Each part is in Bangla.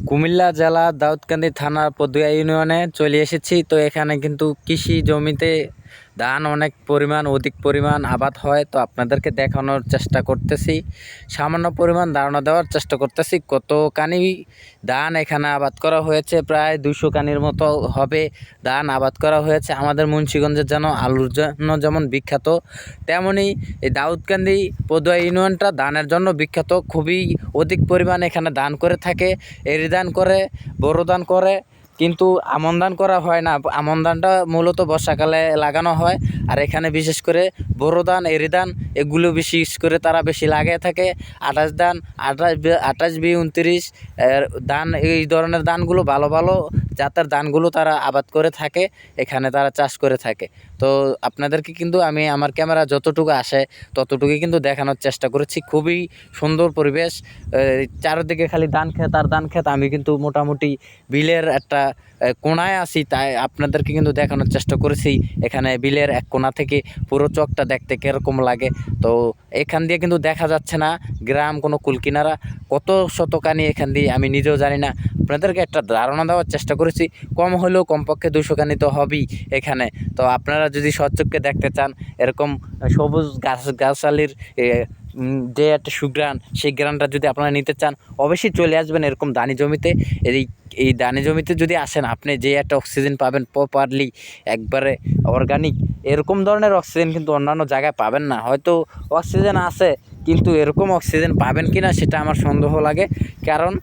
কুমিল্লা জেলা দাউদকান্দি থানার পদুয়া ইউনিয়নে চলে এসেছি। তো এখানে কিন্তু কৃষি জমিতে ধান অনেক অধিক পরিমাণ আবাদ হয়। তো আপনাদেরকে দেখানোর চেষ্টা করতেছি, সামান্য পরিমাণ ধারণা দেওয়ার চেষ্টা করতেছি কতখানি ধান এখানে আবাদ করা হয়েছে। প্রায় 200 কানির মতো হবে ধান আবাদ করা হয়েছে। আমাদের মুন্সিগঞ্জের যেন আলুর জন্য যেমন বিখ্যাত, তেমনই এই দাউদকান্দি পদুয়া ইউনিয়নটা ধানের জন্য বিখ্যাত। খুবই অধিক পরিমাণ এখানে ধান করে থাকে। এরি ধান করে, বোরো ধান করে, কিন্তু আমন ধান করা হয় না। আমন ধানটা মূলত বর্ষাকালে লাগানো হয়। আর এখানে বিশেষ করে বোরো ধান, এরি ধান এগুলো বিশেষ করে তারা বেশি লাগিয়ে থাকে। 28 ধান, 28B29 ধান, এই ধরনের ধানগুলো ভালো ভালো জাতের ধানগুলো তারা আবাদ করে থাকে, এখানে তারা চাষ করে থাকে। তো আপনাদেরকে কিন্তু আমি আমার ক্যামেরা যতটুকু আসে ততটুকুই কিন্তু দেখানোর চেষ্টা করেছি। খুবই সুন্দর পরিবেশ, চারিদিকে খালি ধান ক্ষেত আর ধান ক্ষেত। আমি কিন্তু মোটামুটি বিলের একটা কোণায় আছি, তাই আপনাদেরকে কিন্তু দেখানোর চেষ্টা করেছি এখানে বিলের এক কোণা থেকে পুরো চকটা দেখতে কীরকম লাগে। তো এখান দিয়ে কিন্তু দেখা যাচ্ছে না গ্রাম, কোনো কুলকিনারা, কত শতকানি এখান দিয়ে আমি নিজেও জানি না। আপনাদেরকে একটা ধারণা দেওয়ার চেষ্টা করেছি, কম হলেও কমপক্ষে 200 কানি তো হবেই এখানে। তো আপনারা যদি সচক্ষে দেখতে চান এরকম সবুজ গাছালির যে একটা সুঘ্রাণ, সেই ঘ্রাণটা যদি আপনারা নিতে চান অবশ্যই চলে আসবেন এরকম ধানি জমিতে। এই ধানি জমিতে যদি আসেন আপনি যে একটা অক্সিজেন পাবেন প্রপারলি, একবারে অর্গানিক, এরকম ধরনের অক্সিজেন কিন্তু অন্যান্য জায়গায় পাবেন না। হয়তো অক্সিজেন আছে, কিন্তু এরকম অক্সিজেন পাবেন কি না সেটা আমার সন্দেহ লাগে। কারণ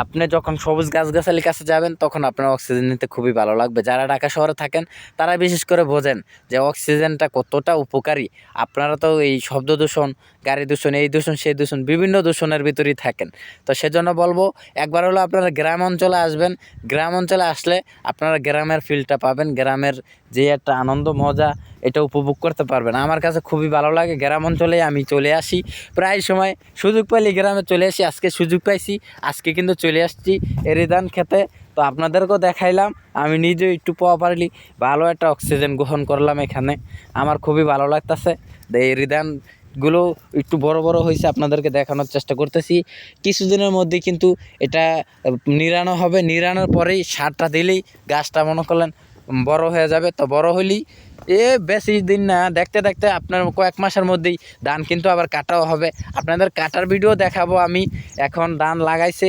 আপনি যখন সবুজ গাছগাছালির কাছে যাবেন তখন আপনার অক্সিজেন নিতে খুবই ভালো লাগবে। যারা ঢাকা শহরে থাকেন তারা বিশেষ করে বোঝেন যে অক্সিজেনটা কতটা উপকারী। আপনারা তো এই শব্দ দূষণ, গাড়ি দূষণ, এই দূষণ সেই দূষণ, বিভিন্ন দূষণের ভিতরেই থাকেন। তো সেজন্য বলবো একবার হলো আপনারা গ্রাম অঞ্চলে আসবেন। গ্রাম অঞ্চলে আসলে আপনারা গ্রামের ফিলটা পাবেন, গ্রামের যে একটা আনন্দ মজা এটা উপভোগ করতে পারবেন। আমার কাছে খুবই ভালো লাগে। গ্রাম অঞ্চলে আমি চলে আসি প্রায় সময়, সুযোগ পাইলে গ্রামে চলে আসি। আজকে সুযোগ পাইছি, আজকে কিন্তু চলে আসছি এরি ধান খেতে। তো আপনাদেরকেও দেখাইলাম, আমি নিজেও একটু প্রপারলি ভালো একটা অক্সিজেন গ্রহণ করলাম এখানে। আমার খুবই ভালো লাগতেছে। এরি ধানগুলো একটু বড় বড় হয়েছে, আপনাদেরকে দেখানোর চেষ্টা করতেছি। কিছুদিনের মধ্যে কিন্তু এটা নিড়ানো হবে। নিড়ানোর পরেই সারটা দিলেই গাছটা মনে করলেন বড় হয়ে যাবে। তো বড় হলেই বেশি দিন না, দেখতে দেখতে আপনার কয়েক মাসের মধ্যেই ধান কিন্তু আবার কাটাও হবে। আপনাদের কাটার ভিডিও দেখাবো আমি। এখন ধান লাগাইছে,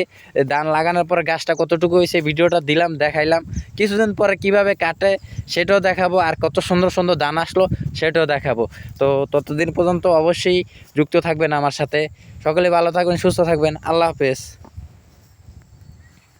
ধান লাগানোর পরে গাছটা কতটুকু হয়েছে ভিডিওটা দিলাম, দেখাইলাম। কিছুদিন পরে কিভাবে কাটে সেটাও দেখাবো, আর কত সুন্দর সুন্দর ধান আসলো সেটাও দেখাবো। তো ততদিন পর্যন্ত অবশ্যই যুক্ত থাকবেন আমার সাথে। সকলে ভালো থাকবেন, সুস্থ থাকবেন। আল্লাহ হাফেজ।